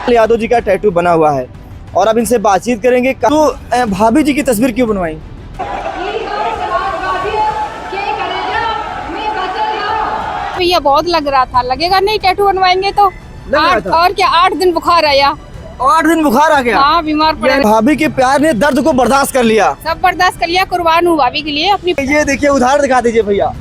यादव जी का टैटू बना हुआ है और अब इनसे बातचीत करेंगे। तो भाभी जी की तस्वीर क्यों बनवाई? भैया बहुत लग रहा था, लगेगा नहीं टैटू बनवाएंगे तो। और क्या 8 दिन बुखार आया। 8 दिन बुखार आ गया? हाँ, बीमार पड़ गए। भाभी के प्यार ने दर्द को बर्दाश्त कर लिया। सब बर्दाश्त कर लिया, कुर्बान हूँ भाभी के लिए अपनी। ये देखिए, उदाहरण दिखा दीजिए भैया।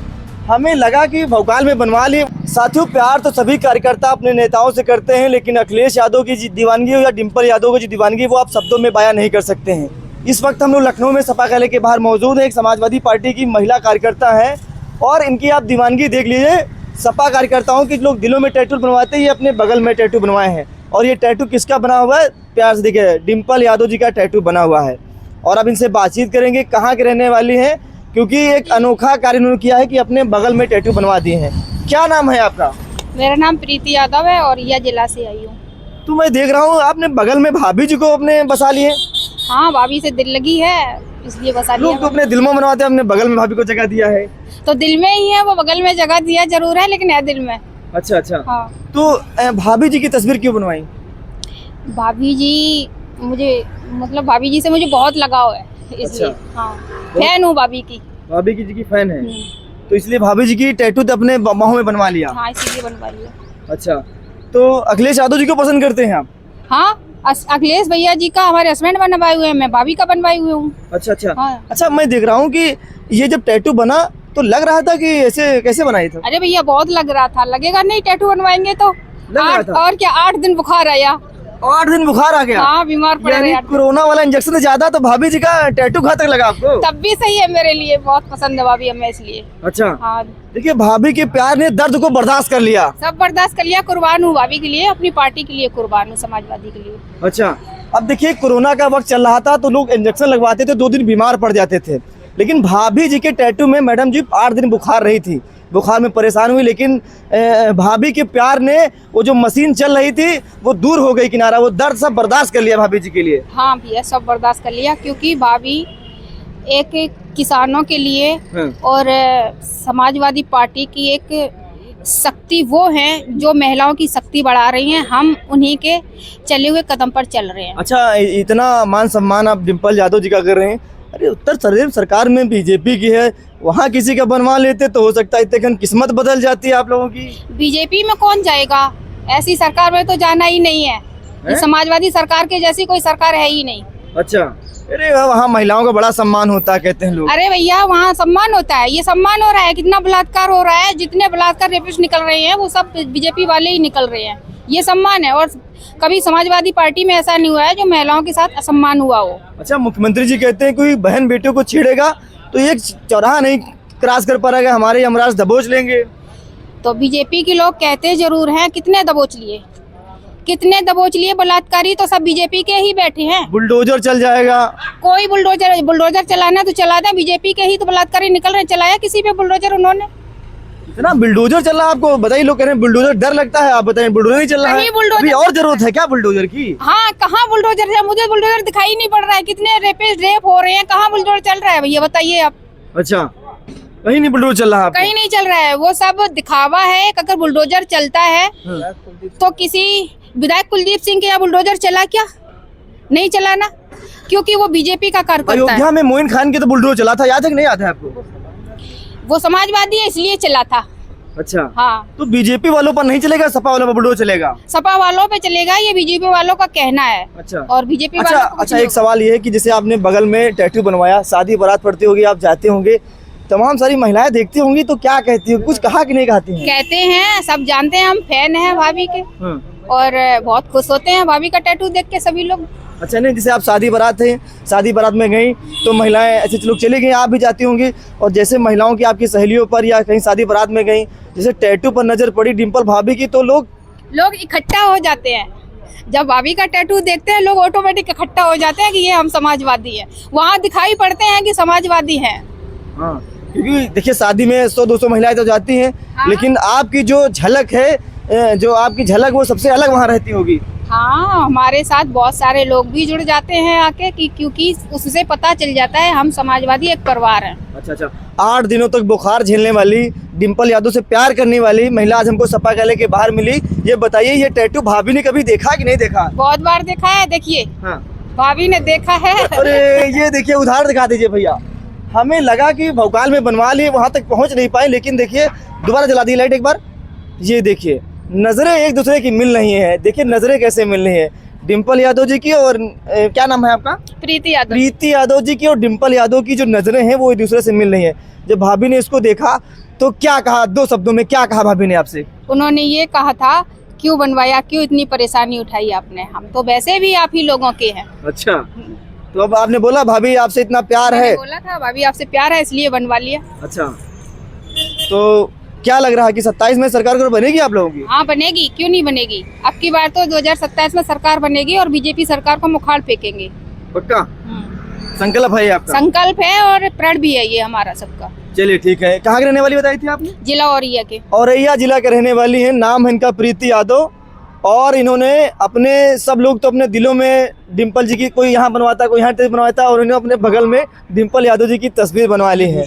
हमें लगा कि भोपाल में बनवा लिए। साथियों, प्यार तो सभी कार्यकर्ता अपने नेताओं से करते हैं, लेकिन अखिलेश यादव की दीवानगी या डिम्पल यादव की जो दीवानगी वो आप शब्दों में बयां नहीं कर सकते हैं। इस वक्त हम लोग लखनऊ में सपा कार्यालय के बाहर मौजूद है। एक समाजवादी पार्टी की महिला कार्यकर्ता है और इनकी आप दीवानगी देख लीजिए। सपा कार्यकर्ताओं के लोग दिलों में टैटू बनवाते हैं, ये अपने बगल में टैटू बनवाए हैं। और ये टैटू किसका बना हुआ है? प्यार से देखिए, डिम्पल यादव जी का टैटू बना हुआ है। और अब इनसे बातचीत करेंगे, कहाँ के रहने वाली हैं, क्योंकि एक अनोखा कार्य उन्होंने किया है कि अपने बगल में टैटू बनवा दिए हैं। क्या नाम है आपका? मेरा नाम प्रीति यादव है और यह जिला से आई हूँ। तो मैं देख रहा हूँ आपने बगल में भाभी जी को अपने बसा लिए। हाँ, भाभी से दिल लगी है इसलिए बसा लिया। लोग तो अपने दिल में बनवाते हैं, अपने बगल में भाभी को जगह दिया है। तो दिल में ही है, वो बगल में जगह दिया जरूर है, लेकिन है दिल में। अच्छा अच्छा। हाँ। तो भाभी जी की तस्वीर क्यों बनवाई? भाभी जी मुझे, मतलब भाभी जी से मुझे बहुत लगाव है इसलिए। अच्छा। हाँ, फैन हूँ भाभी की। भाभी जी की फैन है तो इसलिए भाभी जी की टैटू तो अपने बाहों में बनवा लिया। हाँ, इसीलिए बनवा लिया। अच्छा, तो अखिलेश यादव जी को पसंद करते हैं आप? हाँ, अखिलेश भैया जी का हमारे हस्बैंड बनवाए हुए हैं, मैं भाभी का बनवाई हुई हूँ। अच्छा अच्छा। हाँ। अच्छा, मैं देख रहा हूँ कि ये जब टैटू बना तो लग रहा था कि ऐसे कैसे बनाई था? अरे भैया बहुत लग रहा था, लगेगा नहीं टैटू बनवाएंगे तो। लग रहा था? और क्या 8 दिन बुखार आया। 8 दिन बुखार आ गया? हाँ, बीमार पड़ यानी गए। कोरोना वाला इंजेक्शन ज्यादा, तो भाभी जी का टैटू घातक लगा आपको? तब भी सही है मेरे लिए, बहुत पसंद है भाभी हमें इसलिए। अच्छा। हाँ, देखिए, भाभी के प्यार ने दर्द को बर्दाश्त कर लिया। सब बर्दाश्त कर लिया, कुर्बान हूँ भाभी के लिए, अपनी पार्टी के लिए कुर्बान हूँ, समाजवादी के लिए। अच्छा, अब देखिए, कोरोना का वक्त चल रहा था तो लोग इंजेक्शन लगवाते थे, 2 दिन बीमार पड़ जाते थे। लेकिन भाभी जी के टैटू में मैडम जी 8 दिन बुखार रही थी, बुखार में परेशान हुई, लेकिन भाभी के प्यार ने वो जो मशीन चल रही थी वो दूर हो गई किनारा, वो दर्द सब बर्दाश्त कर लिया भाभी जी के लिए। हाँ भैया, सब बर्दाश्त कर लिया, क्योंकि भाभी एक किसानों के लिए और समाजवादी पार्टी की एक शक्ति वो हैं जो महिलाओं की शक्ति बढ़ा रही हैं। हम उन्हीं के चले हुए कदम पर चल रहे हैं। अच्छा, इतना मान सम्मान आप डिम्पल यादव जी का कर रहे हैं। अरे, उत्तर प्रदेश सरकार में बीजेपी की है, वहाँ किसी का बनवा लेते तो हो सकता है इतने किस्मत बदल जाती है आप लोगों की। बीजेपी में कौन जाएगा? ऐसी सरकार में तो जाना ही नहीं है। ये समाजवादी सरकार के जैसी कोई सरकार है ही नहीं। अच्छा, अरे वहाँ महिलाओं का बड़ा सम्मान होता है कहते हैं लोग। अरे भैया, वहाँ सम्मान होता है, ये सम्मान हो रहा है। कितना बलात्कार हो रहा है, जितने बलात्कार रेपिस्ट निकल रहे हैं वो सब बीजेपी वाले ही निकल रहे हैं। ये सम्मान है, और कभी समाजवादी पार्टी में ऐसा नहीं हुआ है जो महिलाओं के साथ असम्मान हुआ हो। अच्छा, मुख्यमंत्री जी कहते हैं कोई बहन बेटियों को छेड़ेगा तो एक चौराहा नहीं क्रॉस कर पाएगा, हमारे यमराज दबोच लेंगे। तो बीजेपी के लोग कहते जरूर हैं, कितने दबोच लिए, कितने दबोच लिए बलात्कारी, तो सब बीजेपी के ही बैठे हैं। बुलडोजर चल जाएगा। कोई बुलडोजर चलाना तो चला दे, बीजेपी के ही तो बलात्कारी निकल रहे। चलाया किसी पे बुलडोजर उन्होंने? इतना बुलडोजर चल रहा है आपको बताइए, लोग कह रहे हैं बुलडोजर डर लगता है, आप बताइए बुलडोजर नहीं चल रहा है। अभी और जरूरत है क्या बुलडोजर की? हाँ, कहाँ बुलडोजर है? मुझे बुलडोजर दिखाई नहीं पड़ रहा है। कितने रेप हो रहे हैं, कहाँ बुलडोजर चल रहा है भैया बताइए आप। अच्छा, कहीं नहीं बुलडोजर चल रहा है? कहीं नहीं चल रहा है, वो सब दिखावा है। अगर बुलडोजर चलता है तो किसी विधायक कुलदीप सिंह के यहाँ बुलडोजर चला क्या? नहीं चला ना, क्योंकि वो बीजेपी का कार्यकर्ता है। अयोध्या में मोइन खान के तो बुलडोजर चला था, याद है कि नहीं याद है आपको? वो समाजवादी है इसलिए चला था। अच्छा। हाँ, तो बीजेपी वालों पर नहीं चलेगा, सपा वालों पर बुलडोजर चलेगा? सपा वालों पे चलेगा, ये बीजेपी वालों का कहना है। अच्छा। और बीजेपी अच्छा वालों को अच्छा, एक सवाल ये है कि जैसे आपने बगल में टैटू बनवाया, शादी बारात पड़ती होगी, आप जाते होंगे, तमाम सारी महिलाएं देखती होंगी, तो क्या कहती है? कुछ कहा कि नहीं कहती हैं? कहते हैं, सब जानते हैं, हम फैन हैं भाभी के और बहुत खुश होते हैं भाभी का टैटू देख के सभी लोग। अच्छा, नहीं जैसे आप शादी बारात थे, शादी बारात में गई तो महिलाएं ऐसे लोग चली गई, आप भी जाती होंगी, और जैसे महिलाओं की आपकी सहेलियों पर या कहीं शादी बारात में गई, जैसे टैटू पर नजर पड़ी डिम्पल भाभी की, तो लोग इकट्ठा हो जाते हैं। जब भाभी का टैटू देखते हैं लोग ऑटोमेटिक इकट्ठा हो जाते हैं कि ये हम समाजवादी हैं। वहाँ दिखाई पड़ते हैं कि समाजवादी हैं। हाँ, क्योंकि देखिए शादी में 100-200 महिलाएं तो जाती हैं। हाँ। लेकिन आपकी जो झलक है, जो आपकी झलक वो सबसे अलग वहाँ रहती होगी। हाँ, हमारे साथ बहुत सारे लोग भी जुड़ जाते हैं आके, क्योंकि उससे पता चल जाता है हम समाजवादी एक परिवार हैं। अच्छा अच्छा, 8 दिनों तक बुखार झेलने वाली, डिम्पल यादव से प्यार करने वाली महिला आज हमको सपा गले के बाहर मिली। ये बताइए, ये टैटू भाभी ने कभी देखा कि नहीं देखा? बहुत बार देखा है, देखिए हाँ। भाभी ने देखा है। अरे ये देखिए, उधार दिखा दीजिए भैया। हमें लगा कि भोपाल में बनवा लिए, वहां तक पहुंच नहीं पाए, लेकिन देखिए दोबारा जला दी लाइट एक बार। ये देखिए नजरें एक दूसरे की मिल रही हैं। देखिए नजरें कैसे मिल रही हैं, डिम्पल यादव जी की और क्या नाम है आपका? प्रीति यादव। प्रीति यादव जी की और डिम्पल यादव की जो नजरें हैं वो एक दूसरे से मिल रही हैं। जब भाभी ने इसको देखा तो क्या कहा, 2 शब्दों में क्या कहा भाभी ने आपसे? उन्होंने ये कहा था, क्यों बनवाया, क्यों इतनी परेशानी उठाई आपने, हम तो वैसे भी आप ही लोगों के हैं। अच्छा, तो अब आपने बोला भाभी आपसे इतना प्यार है? बोला था भाभी आपसे प्यार है इसलिए बनवा लिया। अच्छा, तो क्या लग रहा है कि 27 में सरकार को बनेगी आप लोगों की? हाँ बनेगी, क्यों नहीं बनेगी। अब की बार तो 2027 में सरकार बनेगी और बीजेपी सरकार को मुखाड़ फेंकेंगे। पक्का संकल्प है आपका? संकल्प है और प्रण भी है ये हमारा सबका। चलिए ठीक है। कहाँ के रहने वाली बताई थी आपने? जिला औरैया के। औरैया जिला के रहने वाली है, नाम है इनका प्रीति यादव। और इन्होंने अपने, सब लोग तो अपने दिलों में डिम्पल जी की, कोई यहाँ बनवाता कोई यहाँ बनवाता, और इन्होंने अपने बगल में डिम्पल यादव जी की तस्वीर बनवा ली है,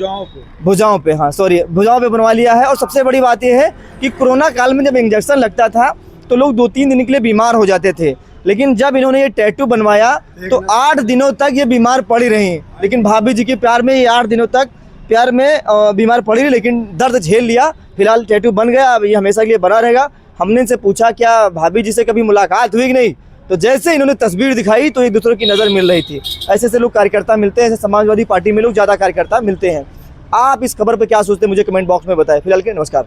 भुजाओं पे। हाँ सॉरी, भुजाओं पे बनवा लिया है। और सबसे बड़ी बात यह है कि कोरोना काल में जब इंजेक्शन लगता था तो लोग 2-3 दिन के लिए बीमार हो जाते थे, लेकिन जब इन्होंने ये टैटू बनवाया तो 8 दिनों तक ये बीमार पड़ी रही। लेकिन भाभी जी के प्यार में ये 8 दिनों तक प्यार में बीमार पड़ी रही, लेकिन दर्द झेल लिया। फिलहाल टैटू बन गया, अब ये हमेशा के लिए बना रहेगा। हमने इनसे पूछा क्या भाभी जी से कभी मुलाकात हुई कि नहीं, तो जैसे इन्होंने तस्वीर दिखाई तो एक दूसरे की नज़र मिल रही थी। ऐसे ऐसे लोग कार्यकर्ता मिलते हैं, ऐसे समाजवादी पार्टी में लोग ज़्यादा कार्यकर्ता मिलते हैं। आप इस खबर पर क्या सोचते हैं मुझे कमेंट बॉक्स में बताएं। फिलहाल के नमस्कार।